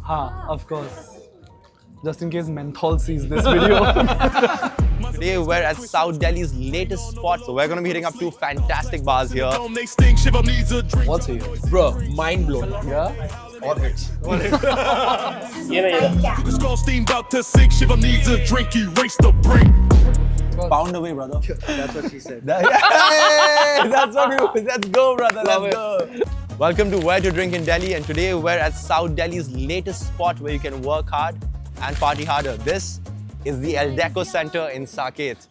of course. Just in case Menthol sees this video. Today we're at South Delhi's latest spot, so we're gonna be hitting up two fantastic bars here. What's here? Bro, mind blown. Yeah? Orbits. Pound away, brother. That's what she said. Hey, that's what you. Let's go, brother. Let's go. Welcome to Where to Drink in Delhi, and today we're at South Delhi's latest spot where you can work hard and party harder. This is the El Deco Center in Saket.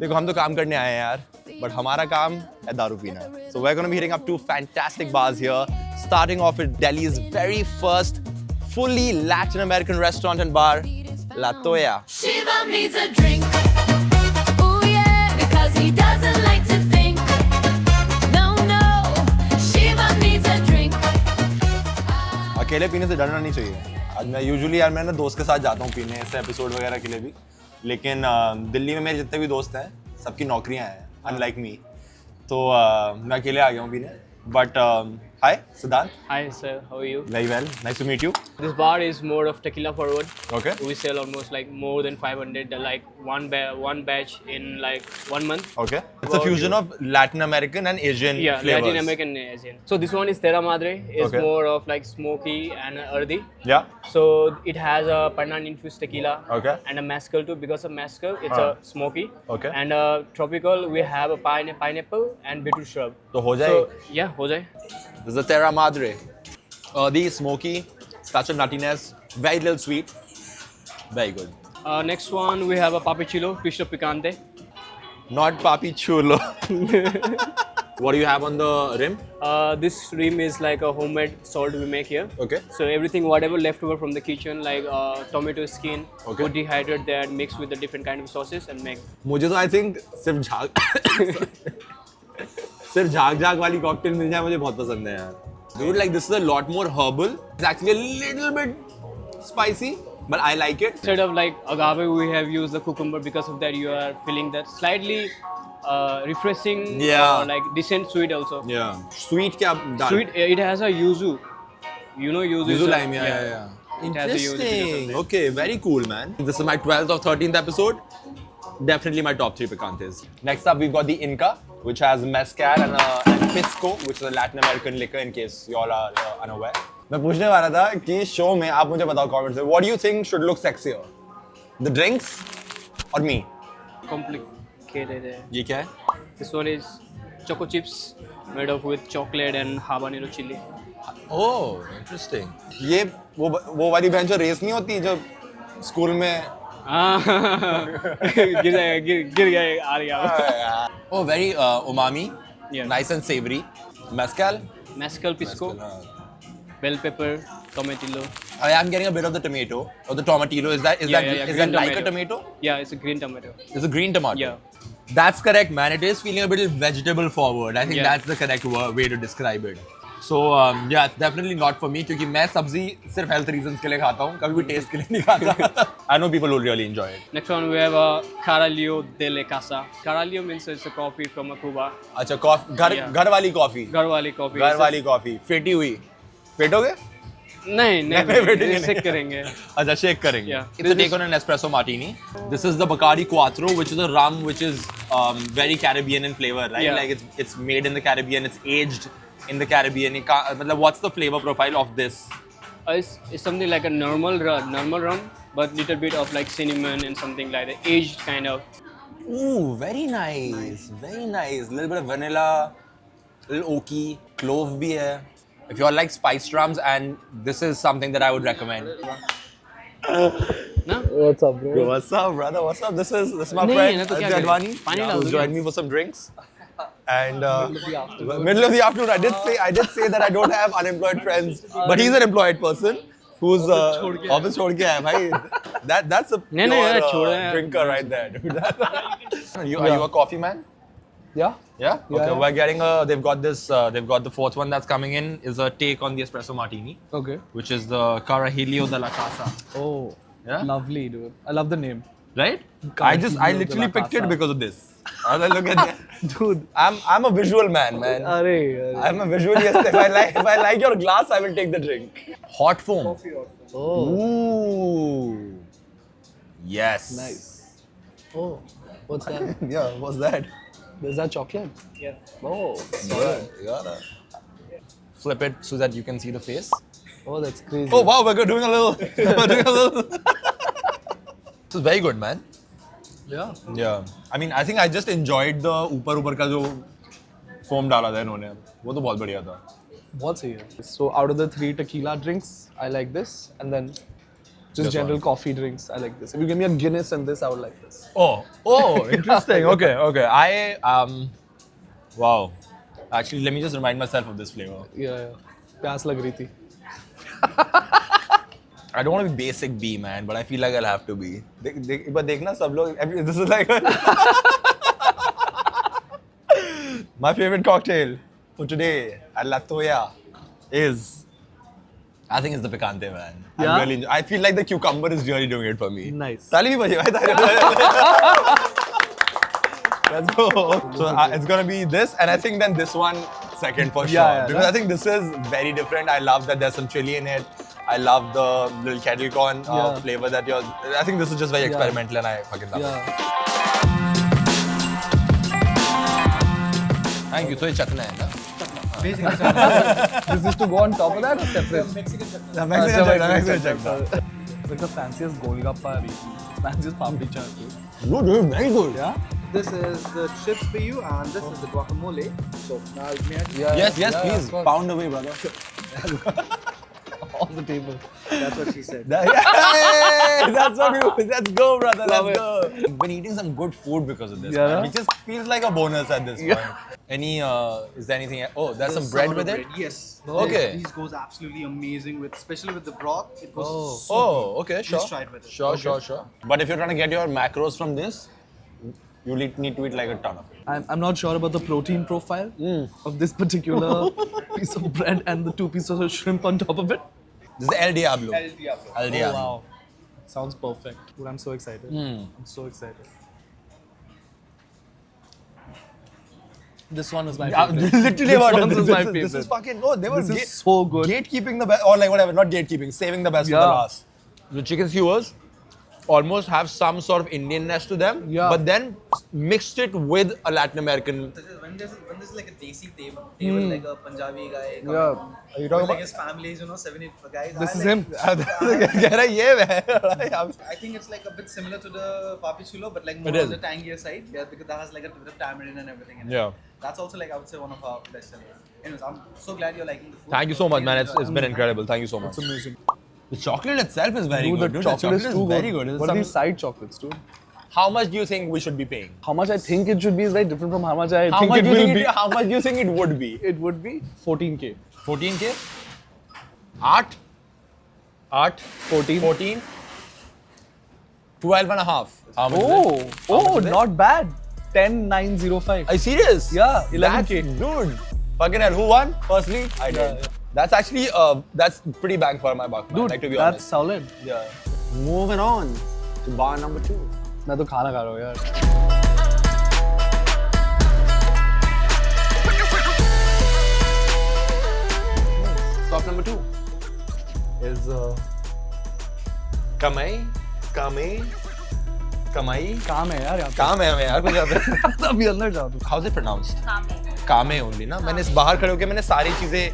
देखो हम तो काम करने आए हैं यार, but हमारा काम है दारू पीना. So we're gonna be hitting up two fantastic bars here, starting off with Delhi's very first fully Latin American restaurant and bar, La Toya. Shiva needs a drink. Ooh yeah, because he doesn't like to think. No, no, Shiva needs a drink. अकेले पीने से डरना नहीं चाहिए. आज मैं usually यार मैं ना दोस्त के साथ जाता हूँ पीने ऐसे एपिसोड वगैरह के लिए भी, लेकिन दिल्ली में मेरे जितने भी दोस्त हैं सबकी नौकरियां हैं अनलाइक मी, तो मैं अकेले आ गया हूँ पीने. बट हाय सिद्धांत. Hi sir, how are you? Very well, nice to meet you. This bar is more of tequila forward. Okay We sell almost like more than 500, like one batch in like 1 month. Okay. It's a fusion of Latin American and Asian Yeah, flavours. Latin American and Asian. So this one is Terra Madre. It's Okay. more of like smoky and earthy. या So it has a pandan infused tequila Okay. and a mezcal too. Because of mezcal, it's a smoky. Okay. And tropical, we have a pineapple and beetroot shrub. तो हो जाए. So yeah, हो जाए. This is a Terra Madre. The smoky, touch of nuttiness, very little sweet, very good. Next one we have a papicillo, twist of picante. Not papi chulo. What do you have on the rim? This rim is like a homemade salt we make here. Okay. So everything, whatever left over from the kitchen, like tomato skin, Okay. we dehydrate that, mix with the different kind of sauces and make. मुझे तो I think सिर्फ झाग वाली cocktail मिल जाए मुझे बहुत पसंद है यार. Dude, like this is a lot more herbal. It's actually a little bit spicy, but I like it. Instead of like agave, we have used the cucumber. Because of that, you are feeling that slightly refreshing, Yeah. or like decent sweet also. Yeah. Sweet क्या डाल? Sweet, it has a yuzu. You know yuzu. Yuzu is a- lime, yeah. It has a yuzu because of Interesting. that. Okay, very cool, man. This is my 12th or 13th episode. Definitely my top 3 picantes. Next up, we've got the Inca, which has mezcal and pisco, which is a Latin American liquor, in case you all are unaware. मैं पूछने वाला था कि show में आप मुझे बताओ comments में, what do you think should look sexier? The drinks or me? Complicated. ये क्या है? This one is choco chips made of with chocolate and habanero chili. Oh, interesting. ये वो वाली बहन जो रेस नहीं होती जो स्कूल में. गिर गया आ गया. Oh, very umami. Yeah. Nice and savory. Mezcal. Mezcal, pisco, bell pepper, tomatillo. I am getting a bit of the tomato or the tomatillo. Is that Green like a tomato? Yeah, it's a green tomato. It's a green tomato. Yeah. That's correct, man. It is feeling a bit vegetable forward. I think Yeah. that's the correct way to describe it. So yeah, it's definitely not for me क्योंकि मैं सब्जी सिर्फ health reasons के लिए खाता हूँ, कभी भी taste के लिए नहीं खाता. I know people will really enjoy it. Next one we have a Caralillo de la Casa. Caralillo means it's a coffee from a Cuba. अच्छा कॉफी Yeah. घर वाली कॉफी. घर वाली coffee. घर वाली कॉफी फेटी हुई. फेटोगे? नहीं फेटेंगे नहीं शेक करेंगे. अच्छा शेक करेंगे. Yeah. It's a take on an espresso martini. This is the Bacardi Quattro, which is a rum which is very Caribbean in flavor, right? Yeah. Like it's made in the Caribbean, it's aged in the Caribbean. मतलब what's the flavor profile of this? It's something like a normal rum, but little bit of like cinnamon and something like that, aged kind of. Ooh, very nice, very nice. A little bit of vanilla, a little oaky, clove bhi hai. If you all like spiced rums, and this is something that I would recommend. ना? What's up, bro? Yo, what's up, brother? What's up? This is my नहीं, friend ना तो क्या Ajay करें? Advani. पानी डाल Who's दो joined क्या? me for some drinks. And middle of the afternoon, I did say that I don't have unemployed friends, but he's an employed person who's office छोड़ के आया भाई. That's a नहीं, नहीं, यार, pure छोड़ा है. drinker right there, dude. Are you a coffee man? Yeah? Yeah. Okay. Yeah. We're getting a. They've got this. They've got the fourth one that's coming in. Is a take on the espresso martini, Okay. which is the Carajillo de la Casa. Oh, Yeah? lovely, dude. I love the name. Right? I Carajillo de literally la picked it Casa. because of this. I was like, look at that. Dude. I'm a visual man. Arey. I'm a visual. Yes, if I like your glass, I will take the drink. Hot foam. Oh. Ooh. Yes. Nice. Oh. What's that? Yeah. What's that? Is that chocolate? Yeah. Oh. You gotta flip it so that you can see the face. Oh, that's crazy. Oh wow, we're doing a little. We're doing a little. This is very good, man. Yeah. Yeah. I mean, I think I just enjoyed the ऊपर का जो foam डाला था इन्होंने. वो तो बहुत बढ़िया था. बहुत सही है. So out of the 3 tequila drinks, I like this, and then just This general one. coffee drinks, I like this. If you give me a Guinness and this, I would like this. Oh, interesting. Okay. Wow. Actually, let me just remind myself of this flavor. Yeah. प्यास लग रही थी. I don't want to be basic B, man, but I feel like I'll have to be. But देखना सब लोग. This is like my favorite cocktail for today at La Toya is. I think it's the picante, man. Yeah? I feel like the cucumber is really doing it for me. Nice. ताली भी बजी भाई. Let's go. So it's gonna be this, and I think then this one second for sure. Yeah, Because I think this is very different. I love that there's some chili in it. I love the little kettle corn Yeah. flavor that you're. I think this is just very Yeah. experimental, and I fucking love it. Yeah. Thank you. So it's chutney, na? This is to go on top of that or separate? Mexican Mexican chutney. It's like the fanciest golgappa I've eaten. Fanciest papri chaat. No, dude, very good. Yeah? This is the chips for you, and this is the guacamole. So now may I just Yeah. Yes, yeah, of please. course. Pound away, brother. On the table. That's what she said. Hey, that's what you. Let's go, brother. Love Let's go. I've been eating some good food because of this. Yeah. Man. It just feels like a bonus at this point. Any? Is there anything? Oh, there's some bread with it. Yes. Okay. These goes absolutely amazing with, especially with the broth. It goes. So Oh, okay, sure. Please try it with it. Sure. But if you're trying to get your macros from this, you need to eat like a ton of it. I'm not sure about the protein profile of this particular piece of bread and the 2 pieces of shrimp on top of it. This is El Diablo. El Diablo. El Diablo. Oh, wow. Sounds perfect. Dude, I'm so excited. I'm so excited. This one is my favorite. Literally This about one it. is my This is favorite. fucking. No, they were. This is so good. Gatekeeping the best, or like whatever, not gatekeeping, saving the best for the Yeah. last. The chicken skewers almost have some sort of Indianness to them, Yeah. but then mixed it with a Latin American. When there's like a desi table like a Punjabi guy. Yeah. Are you talking Like about? his families, 7-8 guys. This I is like- him. कह रहा है ये मैं. I think it's like a bit similar to the papi chulo, but like It more is. on the tangier side. Yeah, because that has like a bit of tamarind and everything in it. Yeah. That's also like I would say one of our best sellers. Anyways, I'm so glad you're liking the food. Thank you so much, man. Please It's enjoy. been incredible. Thank you so much. It's amazing. The chocolate itself is very Dude, good. the Dude, chocolate is too very good. good. What are these side chocolates, dude? How much do you think we should be paying? How much I think it should be is very different from how much I How think much it do you will think be. how much do you think it would be? It would be 14K. 14K? 8? 8? 14? 12 and a half. How much is it? Oh, is it? not bad. 10,905. Are you serious? Yeah, 11K. That's, dude. Fucking hell, who won? Firstly, I did. Yeah. That's actually, that's pretty bang for my buck, man. Dude, like, to be that's honest. solid. Yeah. Moving on to bar number 2. मैं तो खाना खा रहा हूँ यार. Stop number 2 is Kamai. काम है यार यहाँ पे. काम है हमें यार कुछ यहाँ पे. अभी अंदर जाओ तुम. How's it pronounced? कामे ओनली ना. मैंने इस बाहर खड़े होकर मैंने सारी चीजें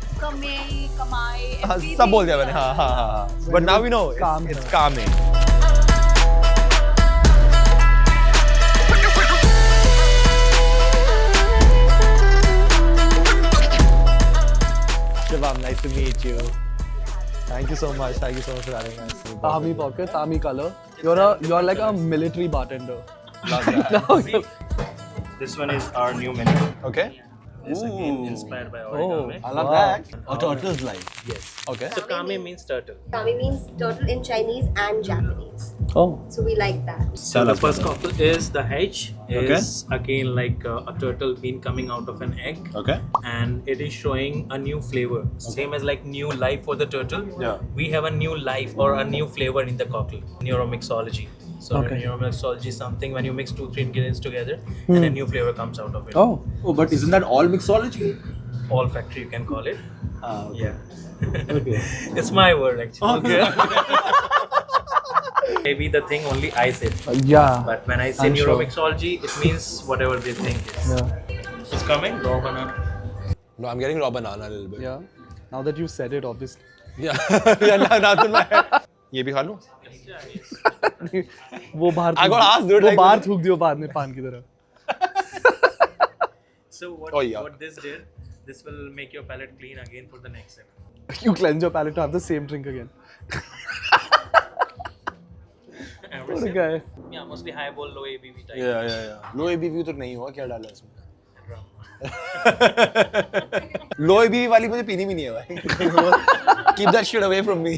हाँ, सब बोल दिया मैंने. हाँ. But now we know काम it's है. कामे. Shivam, nice to meet you. Thank you so much. Thank you so much for having us. Army pockets, army color. You're like a military bartender. Love that. This one is our new menu. Okay. It's again Ooh. inspired by Oh. origami. I love Wow. that. A turtle's life. Yes. Okay. So kame means turtle. Kami means turtle in Chinese and Japanese. Oh. So we like that. So the first cocktail is the hedge. Is again like a turtle bean coming out of an egg. Okay. And it is showing a new flavor. Same as like new life for the turtle. Yeah. We have a new life or a new flavor in the cocktail. Neuromixology. So Okay. in your mixology, something when you mix 2-3 ingredients together, and a new flavor comes out of it. Oh. Oh, but isn't that all mixology? All factory, you can call it. Okay. Yeah. Okay. It's my word actually. Maybe the thing only I said. Yeah. But when I say I'm sure. neuromixology, it means whatever they think is. Yeah. It's coming, raw banana. No, I'm getting raw banana a little bit. Yeah. Now that you said it, obviously. Yeah. Yeah, now that's in my head. ये भी खा लूं? वो बाहर I got asked, dude, वो like- बाहर थूक दियो बाद में पान की तरह. So what, Oh, yeah. what this did, this will make your palate clean again for the next step. You cleanse your palate to have the same drink again. Every What a sip, guy. yeah, mostly highball, low ABV type. Yeah. Low ABV तो नहीं हुआ, क्या डाला इसमें? Rum. Low ABV वाली मुझे पीनी भी नहीं है भाई. Keep that shit away from me.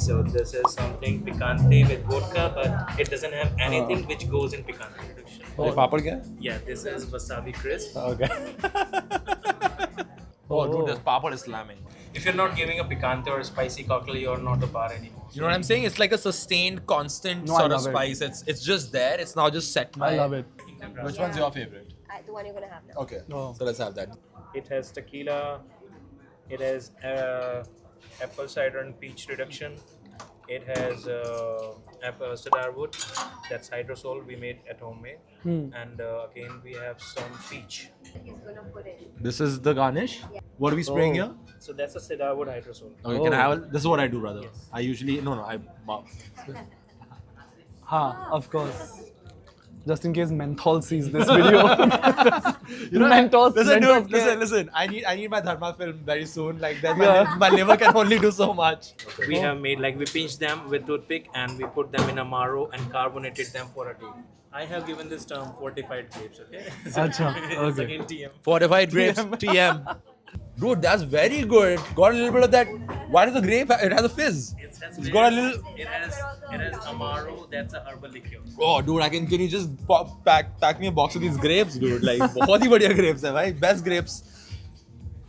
So this is something picante with vodka, but it doesn't have anything which goes in picante reduction. ये पापड़ क्या है? Yeah, this is wasabi crisp. Okay. Oh, dude, this papad is slamming. If you're not giving a picante or a spicy cocktail, you're not a bar anymore. You know what I'm saying? It's like a sustained, constant No, I sort of love it. spice. It's just there. It's now just set. I love it. Which one's your favorite? The one you're gonna have now. Okay. Oh. So let's have that. It has tequila. It has apple cider and peach reduction. It has apple cedar wood. That's hydrosol we made at home made. And again we have some peach. He's gonna put in. This is the garnish. Yeah. What are we spraying Oh. here? So that's a cedar wood hydrosol. Okay, can I have? This is what I do, brother. I usually Ha, of course. Just in case Menthol sees this video. Mentos. Listen, Mentos dude. के- Listen. I need my dharma film very soon. Like that, Yeah. my liver can only do so much. We have made like we pinch them with toothpick and we put them in a marrow and carbonated them for a day. I have given this term fortified grapes. Okay. Acha, It's okay. again TM. Fortified grapes, TM. Dude, that's very good. Got a little bit of that. Why does the grape? It has a fizz. It's got a little. It has amaro. That's a herbal liqueur. Oh, dude, can you just pack me a box of these grapes, dude? Like, बहुत ही बढ़िया grapes है भाई. Best grapes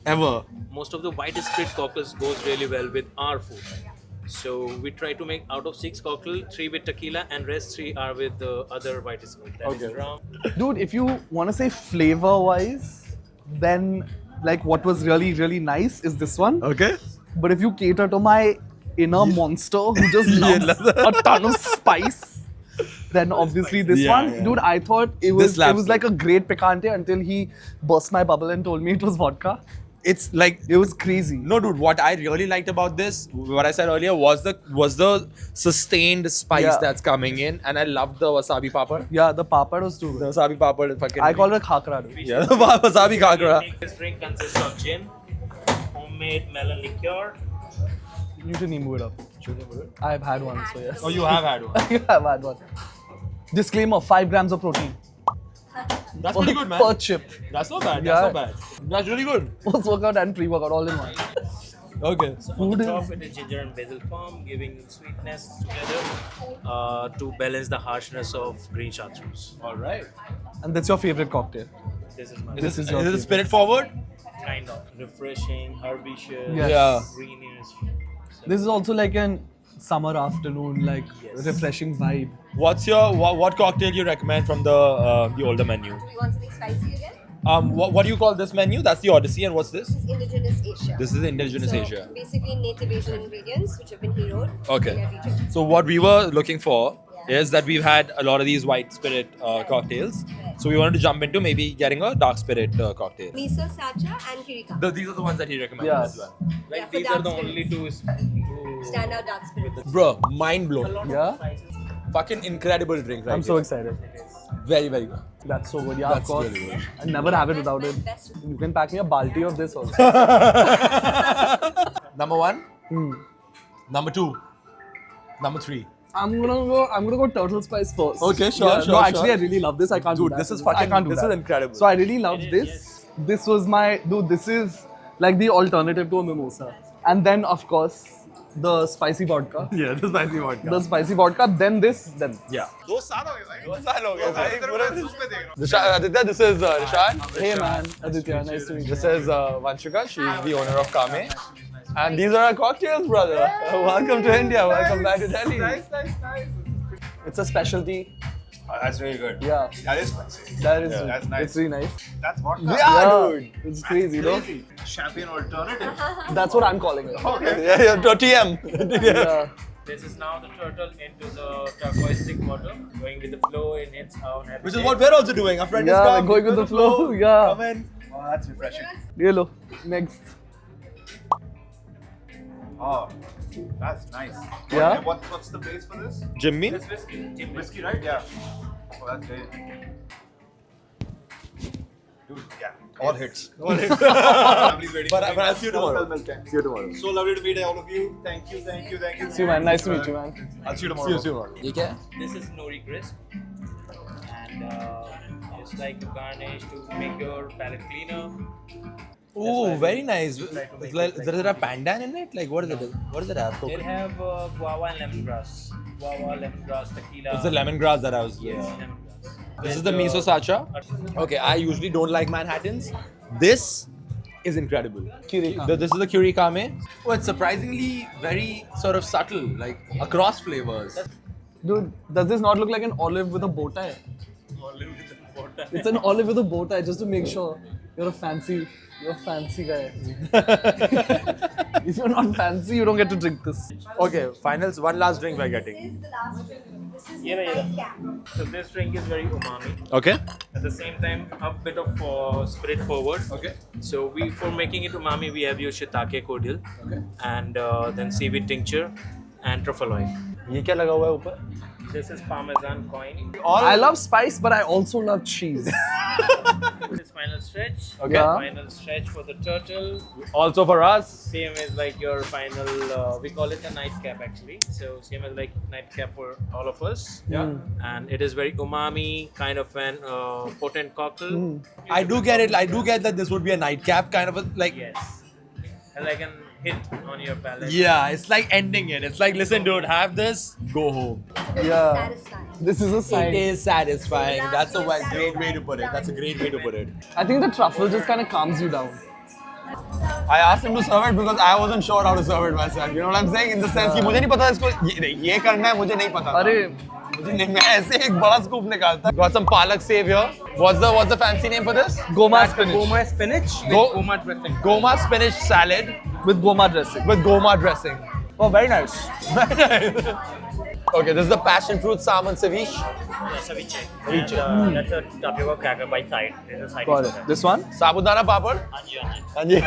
ever. Most of the white spirit cocktails goes really well with our food. So we try to make out of 6 cocktail, 3 with tequila and rest 3 are with the other white spirit. That is rum. Dude, if you want to say flavor wise, then like what was really, really nice is this one. Okay. But if you cater to my inner monster who just loves a ton of spice, then obviously this Yeah, one. yeah. Dude, I thought it This was slaps like a great picante until he burst my bubble and told me it was vodka. It's like It was crazy. no, dude. What I really liked about this, what I said earlier, was the sustained spice Yeah. that's coming in, and I loved the wasabi papad. Yeah, the papad was too The good. wasabi papad, fucking. I call it khakra. Dude. Yeah, the wasabi kakra. This drink consists of gin, homemade melon liqueur, You need to nimbu it up. I've had one, so yes. Oh, you have had one. I've had one. Disclaimer: 5 grams of protein That's pretty good, man. per chip. That's not bad. Yeah. That's not bad. That's really good. Post-workout and pre-workout all in one. Okay. on Food the top is- it is ginger and basil foam, giving sweetness together to balance the harshness of green chartreuse. All right. And that's your favorite cocktail. This is my This is your Is it favorite. spirit forward? kind of refreshing, herbaceous, Yes. Yeah. greenish. This is also like an summer afternoon, like refreshing vibe. What's your what cocktail you recommend from the older menu? You want something spicy again? What do you call this menu? That's the Odyssey, and what's this? Indigenous Asia. This is Indigenous so Asia. Basically, native Asian ingredients which have been heroed Okay. in their region. So what we were looking for is that we've had a lot of these white spirit cocktails. So we wanted to jump into maybe getting a dark spirit cocktail. Miso, Sacha, and Kirika. These are the ones that he recommended Yeah. as well. Like Yeah, for these are dark the only spirits. two Standout dark spirits. Bro, mind blown. Yeah? Fucking incredible drink, right? I'm so here. excited. Very, very good. That's so good. Yeah, That's of course. really good. I never have it without it. Best. You can pack me a balti of this also. Number 1, Hmm. number 2, number 3. I'm gonna go turtle spice first. Okay, sure, Yeah, sure, No, actually, sure. I really love this. I can't do Dude, that. this is I fucking- can't do this that. is incredible. So I really loved this. This was my dude. This is like the alternative to a mimosa. And then of course the spicy vodka. Yeah, the spicy vodka. The spicy vodka. Then this. Then Yeah. 2 साल हो गए भाई Aditya, this is Rishad. hey man, Aditya, nice to meet you. This is Vanshika. She's the owner of Kame. And these are our cocktails, brother. Welcome to India. Welcome back to Delhi. Nice. It's a specialty. That's really good. Yeah, That is spicy. that is. that's nice. It's really nice. That's vodka. Yeah, dude. It's crazy, you know. Crazy. Champagne alternative. That's what I'm calling it. Yeah, TM. Yeah. This is now the turtle into the turquoise water, going with the flow in its own habitat. Which is what we're also doing. Our friend is Yeah, come. going with the flow. Yeah. Come in. Oh, that's refreshing. Yellow. Next. Oh, that's nice. Yeah? And what's the base for this? Jimmy. This whiskey, Jim Whiskey, right? Yeah. Oh, that's great. Dude, yeah. All hits. Family's waiting. But for me. I'll see you tomorrow. See you tomorrow. So lovely to meet all of you. Thank you. See you, man. Nice to meet you, man. I'll see you tomorrow. See you tomorrow. This is nori crisp, and it's like a garnish to make your palate cleaner. Ooh, very nice. Try to make Does it have pandan in it? Like, what does it? What does it have? They'll have guava and lemongrass. Guava, lemongrass, tequila. It's the lemongrass that I was. Yes, lemongrass. This is the miso sacha. Okay, I usually don't like Manhattans. This is incredible. This is the curry-kame. Oh, it's surprisingly very sort of subtle, like across flavors. Dude, does this not look like an olive with a bow tie? It's an olive with a bow tie, just to make sure you're a fancy guy. If you're not fancy, you don't get to drink this. Okay, finals. One last drink we're This getting. is the last drink. This is Yeah, the yeah. nightcap. So this drink is very umami. Okay. At the same time, a bit of spirit forward. Okay. So for making it umami, we have used shiitake cordial, and then seaweed tincture and truffle oil. ये क्या लगा हुआ है ऊपर? This is parmesan coin. I love spice, but I also love cheese. This is final stretch. Okay. Yeah. Final stretch for the turtle. Also for us. Same as like your final. We call it a nightcap actually. So same as like nightcap for all of us. Yeah. And it is very umami, kind of an potent cocktail. I do get it. I do get that this would be a nightcap kind of a like. Yes. And like an hit on your palate. Yeah, it's like ending it. It's like, listen, dude, have this, go home. Yeah. Satisfying. This is a sign. It is satisfying. That's a Last great way to one. put it. That's a great way to put it. I think the truffle just kind of calms you down. I asked him to serve it because I wasn't sure how to serve it myself. You know what I'm saying? In the sense कि मुझे नहीं पता इसको ये करना है मुझे नहीं पता. अरे मुझे नहीं मैं ऐसे एक बड़ा scoop निकालता. Got some palak save here. What's the fancy name for this? Goma spinach. Goma spinach with Go- goma dressing. Goma spinach salad With goma dressing. with goma dressing. Oh, very nice. Very nice. Okay, this is the passion fruit salmon ceviche. Ceviche. And, that's a tapioca cracker by side. There's a side Got dish it. for This one? Sabudana papad. that. Onion. And yeah.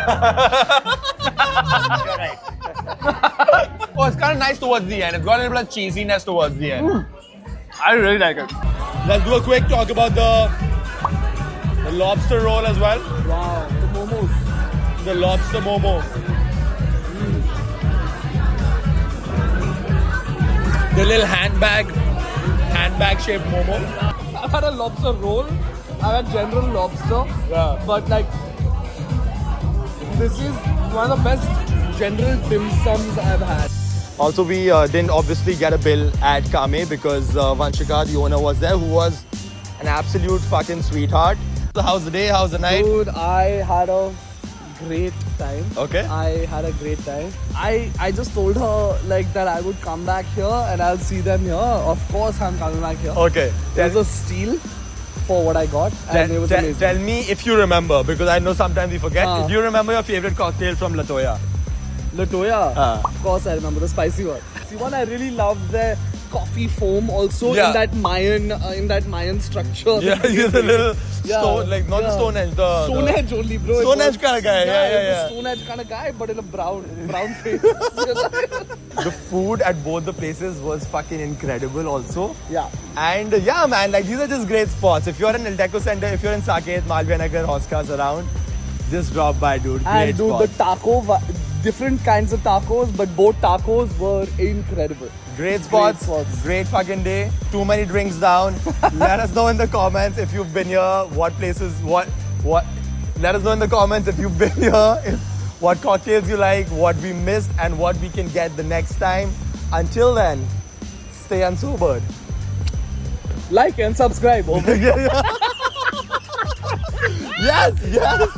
You're right. Oh, it's kind of nice towards the end. It's got a little bit of cheesiness towards the end. I really like it. Let's do a quick talk about the lobster roll as well. Wow, the momos. The lobster momo. The little handbag shaped momo. I've had a lobster roll. I've had general lobster. Yeah. But like, this is one of the best general dim sums I've had. Also, we didn't obviously get a bill at Kame because Vanshika, the owner, was there, who was an absolute fucking sweetheart. So how's the day? How's the night? Dude, I had a great time. Okay. I had a great time. I just told her like that I would come back here and I'll see them here. Of course I'm coming back here. Okay. There's a steal for what I got and it was amazing. Tell me if you remember, because I know sometimes we forget. Do you remember your favorite cocktail from Latoya? Latoya? Ah. Of course I remember the spicy one. See one I really loved their coffee foam also Yeah. in that Mayan structure. Yeah, he's a little Yeah, stone, like not the yeah. Stonehenge, the Stonehenge only, bro. It Stonehenge was- kind of guy. Yeah, it's a yeah. Stonehenge kind of guy, but in a brown face. The food at both the places was fucking incredible also. Yeah. And yeah, man, like these are just great spots. If you're in El Deco Center, if you're in Saket, Malviya Nagar, Hoskas around, just drop by, dude. Great And dude, the spots. different kinds of tacos, but both tacos were incredible. Great spots, great fucking day. Too many drinks down. Let us know in the comments if you've been here, what places, what. Let us know in the comments if you've been here, what cocktails you like, what we missed, and what we can get the next time. Until then, stay unsobered. Like and subscribe. Over. Yes, yes.